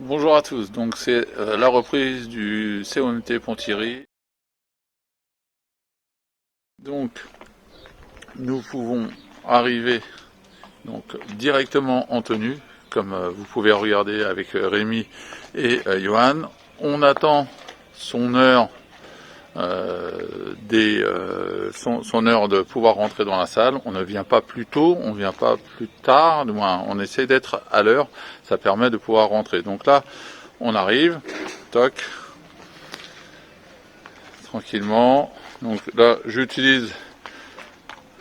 Bonjour à tous, donc c'est la reprise du COMT Pont-Thierry. Donc nous pouvons arriver donc directement en tenue, comme vous pouvez regarder avec Rémi et Johan. On attend son heure, son heure de pouvoir rentrer dans la salle. On ne vient pas plus tôt, on ne vient pas plus tard, du moins on essaie d'être à l'heure, ça permet de pouvoir rentrer. Donc là, on arrive, toc, tranquillement. Donc là, j'utilise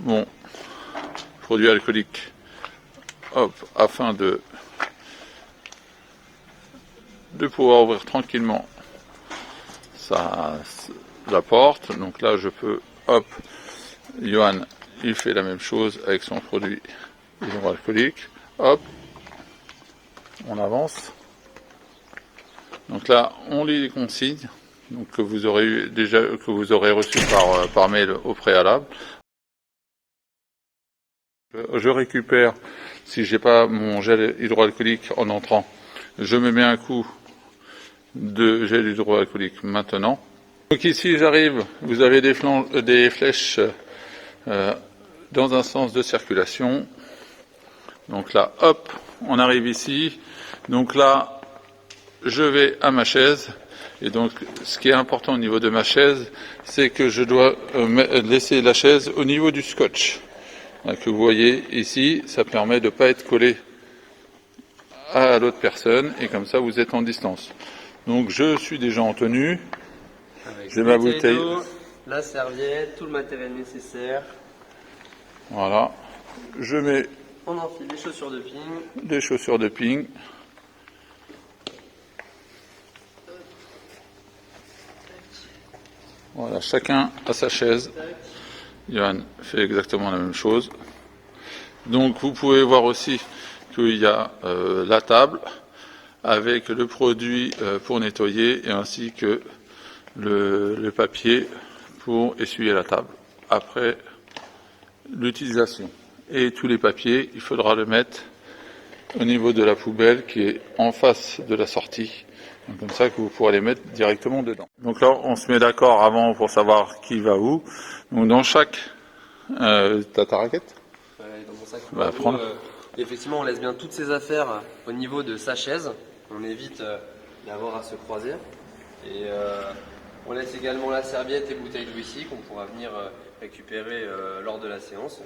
mon produit alcoolique, hop, afin de pouvoir ouvrir tranquillement la porte. Donc là, je peux, hop, Johan, il fait la même chose avec son produit hydroalcoolique. Hop, on avance. Donc là, on lit les consignes, donc que vous aurez reçu par mail au préalable. Je récupère, si j'ai pas mon gel hydroalcoolique en entrant, je me mets un coup de gel hydroalcoolique maintenant. Donc ici j'arrive, vous avez des flèches dans un sens de circulation. Donc là, hop, on arrive ici. Donc là, je vais à ma chaise. Et donc, ce qui est important au niveau de ma chaise, c'est que je dois laisser la chaise au niveau du scotch. Que vous voyez ici, ça permet de ne pas être collé à l'autre personne. Et comme ça, vous êtes en distance. Donc, je suis déjà en tenue. J'ai ma bouteille. La serviette, tout le matériel nécessaire. Voilà. Je mets. On enfile les chaussures de ping. Des chaussures de ping. Voilà, chacun a sa chaise. Johan fait exactement la même chose. Donc vous pouvez voir aussi qu'il y a la table avec le produit pour nettoyer et ainsi que le papier pour essuyer la table après l'utilisation. Et tous les papiers, il faudra le mettre au niveau de la poubelle qui est en face de la sortie. Donc comme ça que vous pourrez les mettre directement dedans. Donc là, on se met d'accord avant pour savoir qui va où. Donc dans chaque... t'as ta raquette ? Ouais, dans mon sac. Bah, prends-le. Effectivement, on laisse bien toutes ses affaires au niveau de sa chaise. On évite d'avoir à se croiser. Et on laisse également la serviette et bouteille de whisky qu'on pourra venir récupérer lors de la séance.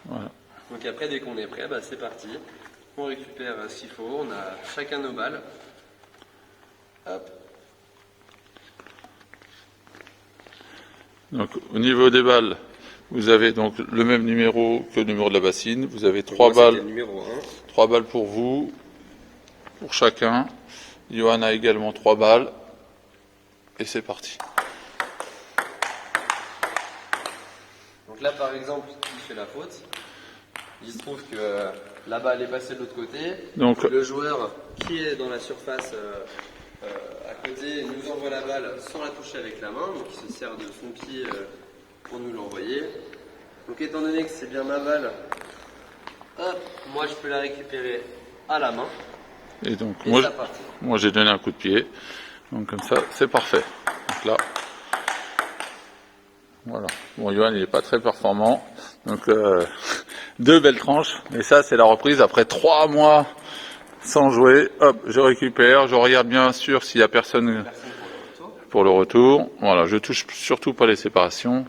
Voilà. Donc après, dès qu'on est prêt, bah, c'est parti. On récupère ce qu'il faut. On a chacun nos balles. Hop. Donc au niveau des balles, vous avez donc le même numéro que le numéro de la bassine. Vous avez 3 balles. Numéro 1. 3 balles pour vous, pour chacun. Johan a également 3 balles. Et c'est parti. Donc là, par exemple, il fait la faute. Il se trouve que la balle est passée de l'autre côté. Donc le joueur qui est dans la surface à côté nous envoie la balle sans la toucher avec la main. Donc il se sert de son pied pour nous l'envoyer. Donc étant donné que c'est bien ma balle, hop, moi je peux la récupérer à la main. Et donc Et moi j'ai donné un coup de pied. Donc comme ça, c'est parfait. Donc là, voilà. Bon, Johan, il n'est pas très performant. Donc 2 belles tranches. Et ça, c'est la reprise après 3 mois sans jouer. Hop, je récupère. Je regarde bien sûr s'il n'y a personne pour le retour. Voilà, je touche surtout pas les séparations.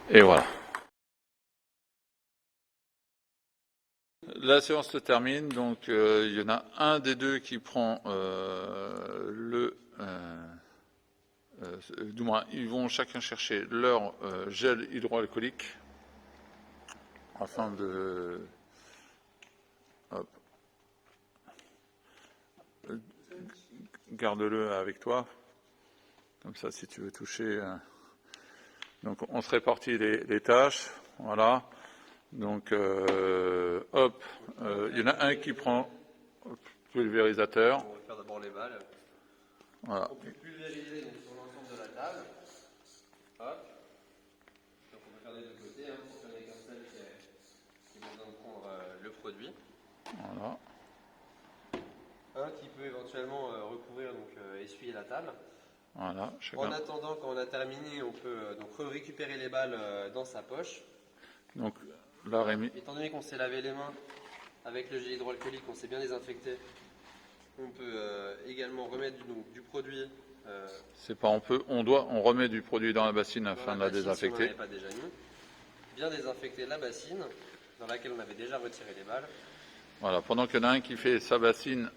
Et voilà. La séance se termine, donc il y en a un des deux qui prend du moins, ils vont chacun chercher leur gel hydroalcoolique afin de... Hop. Garde-le avec toi, comme ça si tu veux toucher. Donc on se répartit les tâches, voilà. Donc hop, il y en a un qui prend le pulvérisateur. On va faire d'abord les balles. Voilà. On peut pulvériser donc, sur l'ensemble de la table. Hop. Donc on peut faire des deux côtés, hein, pour qu'il y en ait qu'un seul qui a besoin de prendre le produit. Voilà. Un qui peut éventuellement recouvrir, donc essuyer la table. Voilà, En attendant, quand on a terminé, on peut donc récupérer les balles dans sa poche. Donc là, Rémi. Étant donné qu'on s'est lavé les mains avec le gel hydroalcoolique, on s'est bien désinfecté, on peut également remettre du produit. C'est pas on remet du produit dans la bassine afin de la désinfecter. Si on n'avait pas déjà mis. Bien désinfecter la bassine dans laquelle on avait déjà retiré les balles. Voilà, pendant qu'il y en a un qui fait sa bassine,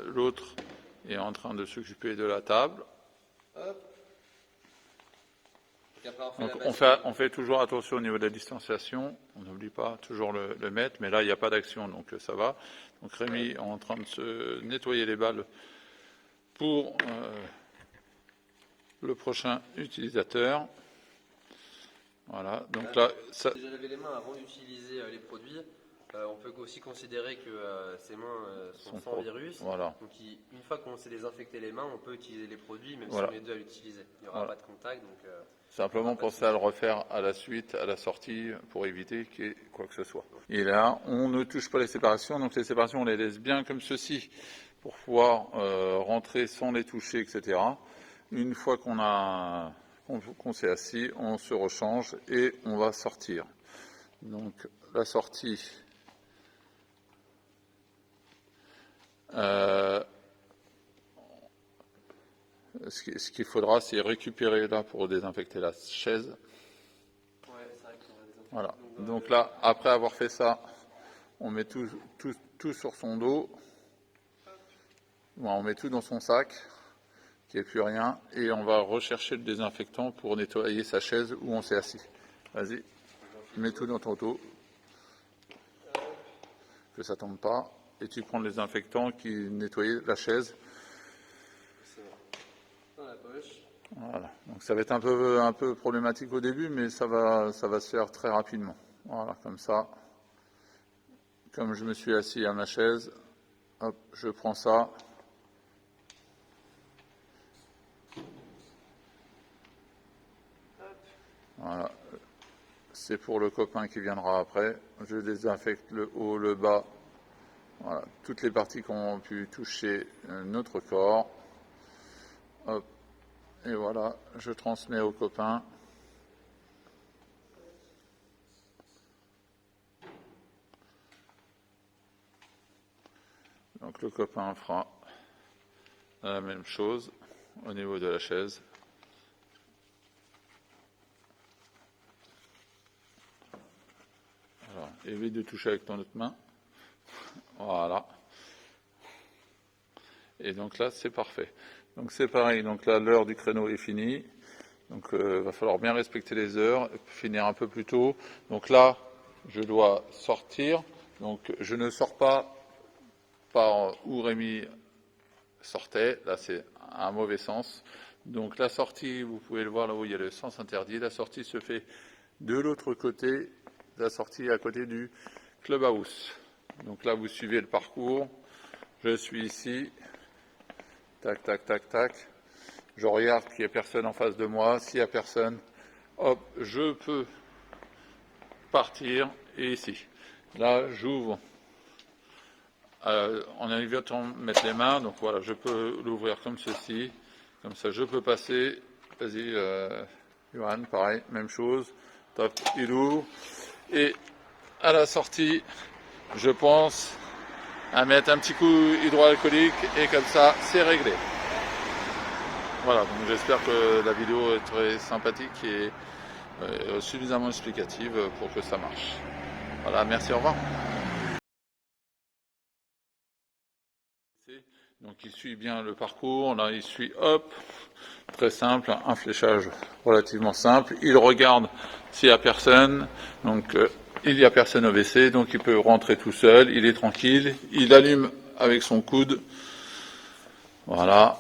l'autre est en train de s'occuper de la table. Hop. Donc on fait toujours attention au niveau de la distanciation, on n'oublie pas toujours le mettre, mais là il n'y a pas d'action, donc ça va. Donc Rémi est en train de se nettoyer les balles pour le prochain utilisateur. Voilà, donc là... Ça... Déjà lavé les mains avant d'utiliser les produits. On peut aussi considérer que ces mains sont sans virus. Voilà. Donc une fois qu'on s'est désinfecté les mains, on peut utiliser les produits, même voilà. si on est deux à l'utiliser. Il n'y aura pas de contact. Donc, simplement penser à le refaire à la suite, à la sortie, pour éviter qu'il y ait quoi que ce soit. Et là, on ne touche pas les séparations. Donc les séparations, on les laisse bien comme ceci, pour pouvoir rentrer sans les toucher, etc. Une fois qu'on s'est assis, on se rechange et on va sortir. Donc la sortie... ce qu'il faudra, c'est récupérer là pour désinfecter la chaise. Ouais, c'est vrai qu'on va désinfecter. Voilà. Donc là, après avoir fait ça, on met tout sur son dos. Voilà, on met tout dans son sac, qu'il n'y ait plus rien, et on va rechercher le désinfectant pour nettoyer sa chaise où on s'est assis. Vas-y, mets tout dans ton dos, que ça tombe pas, et tu prends le désinfectant qui nettoie la chaise. Dans la poche. Voilà, donc ça va être un peu problématique au début, mais ça va se faire très rapidement. Voilà, comme ça, comme je me suis assis à ma chaise, hop, je prends ça. Voilà, c'est pour le copain qui viendra après. Je désinfecte le haut, le bas, voilà, toutes les parties qui ont pu toucher notre corps. Hop. Et voilà, je transmets au copain. Donc le copain fera la même chose au niveau de la chaise. Alors, évite de toucher avec ton autre main. Voilà. Et donc là, c'est parfait. Donc c'est pareil, donc là l'heure du créneau est finie, donc va falloir bien respecter les heures, finir un peu plus tôt. Donc là, je dois sortir, donc je ne sors pas par où Rémi sortait, là c'est un mauvais sens. Donc la sortie, vous pouvez le voir là où il y a le sens interdit, la sortie se fait de l'autre côté, la sortie à côté du clubhouse. Donc là vous suivez le parcours, je suis ici. Tac, tac, tac, tac. Je regarde qu'il n'y ait personne en face de moi. S'il n'y a personne, hop, je peux partir. Et ici, là, j'ouvre en évitant de mettre les mains. Donc voilà, je peux l'ouvrir comme ceci. Comme ça, je peux passer. Vas-y, Johan, pareil, même chose. Top, il ouvre. Et à la sortie, je pense à mettre un petit coup hydroalcoolique et comme ça c'est réglé. Voilà, donc j'espère que la vidéo est très sympathique et suffisamment explicative pour que ça marche. Voilà, merci, au revoir. Donc il suit bien le parcours, là il suit, hop, très simple, un fléchage relativement simple. Il regarde s'il n'y a personne, donc il n'y a personne au WC, donc il peut rentrer tout seul, il est tranquille, il allume avec son coude, voilà,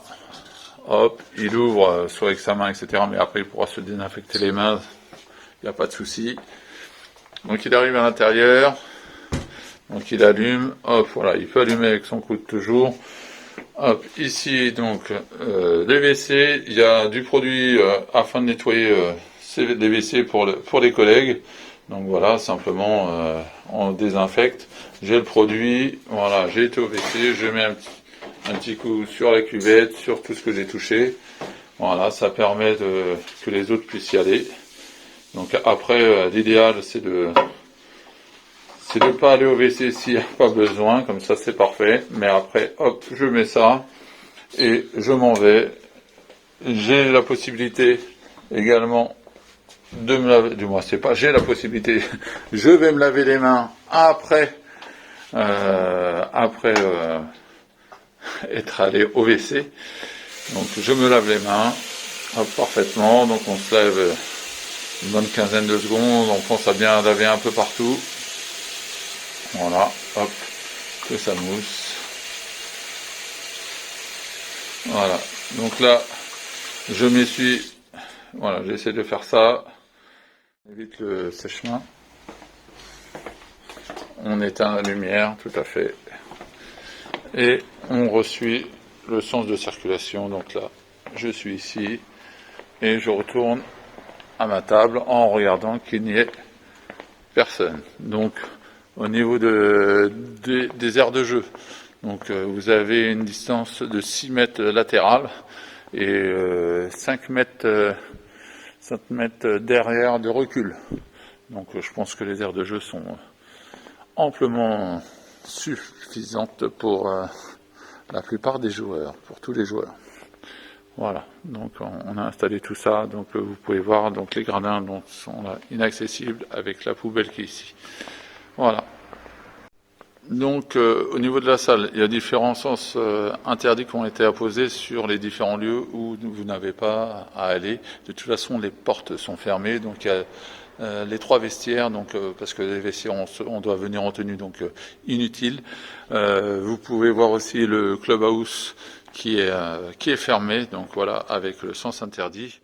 hop, il ouvre soit avec sa main, etc., mais après il pourra se désinfecter les mains, il n'y a pas de souci. Donc il arrive à l'intérieur, donc il allume, hop, voilà, il peut allumer avec son coude toujours. Hop, ici donc les WC, il y a du produit afin de nettoyer les WC pour les collègues. Donc voilà, simplement on désinfecte. J'ai le produit, voilà, j'ai été au WC, je mets un petit coup sur la cuvette, sur tout ce que j'ai touché. Voilà, ça permet que les autres puissent y aller. Donc après, l'idéal c'est de pas aller au WC s'il n'y a pas besoin, comme ça c'est parfait. Mais après, hop, je mets ça et je m'en vais. J'ai la possibilité également de me laver, du moins c'est pas, j'ai la possibilité, je vais me laver les mains après être allé au WC. Donc je me lave les mains parfaitement, donc on se lève une bonne quinzaine de secondes, on pense à bien laver un peu partout. Voilà, hop, que ça mousse. Voilà, donc là, je m'essuie, voilà, j'essaie de faire ça, on évite le sèche-main. On éteint la lumière, tout à fait, et on ressuit le sens de circulation. Donc là, je suis ici, et je retourne à ma table en regardant qu'il n'y ait personne. Donc, au niveau des aires de jeu, donc vous avez une distance de 6 mètres latérale et 5 mètres derrière de recul. Donc je pense que les aires de jeu sont amplement suffisantes pour la plupart des joueurs, pour tous les joueurs. Voilà, donc on a installé tout ça, donc vous pouvez voir, donc les gradins donc, sont là, inaccessibles avec la poubelle qui est ici. Voilà. Donc au niveau de la salle, il y a différents sens interdits qui ont été apposés sur les différents lieux où vous n'avez pas à aller. De toute façon, les portes sont fermées, donc il y a les 3 vestiaires, donc parce que les vestiaires on doit venir en tenue, donc inutile. Vous pouvez voir aussi le clubhouse qui est fermé, donc voilà, avec le sens interdit.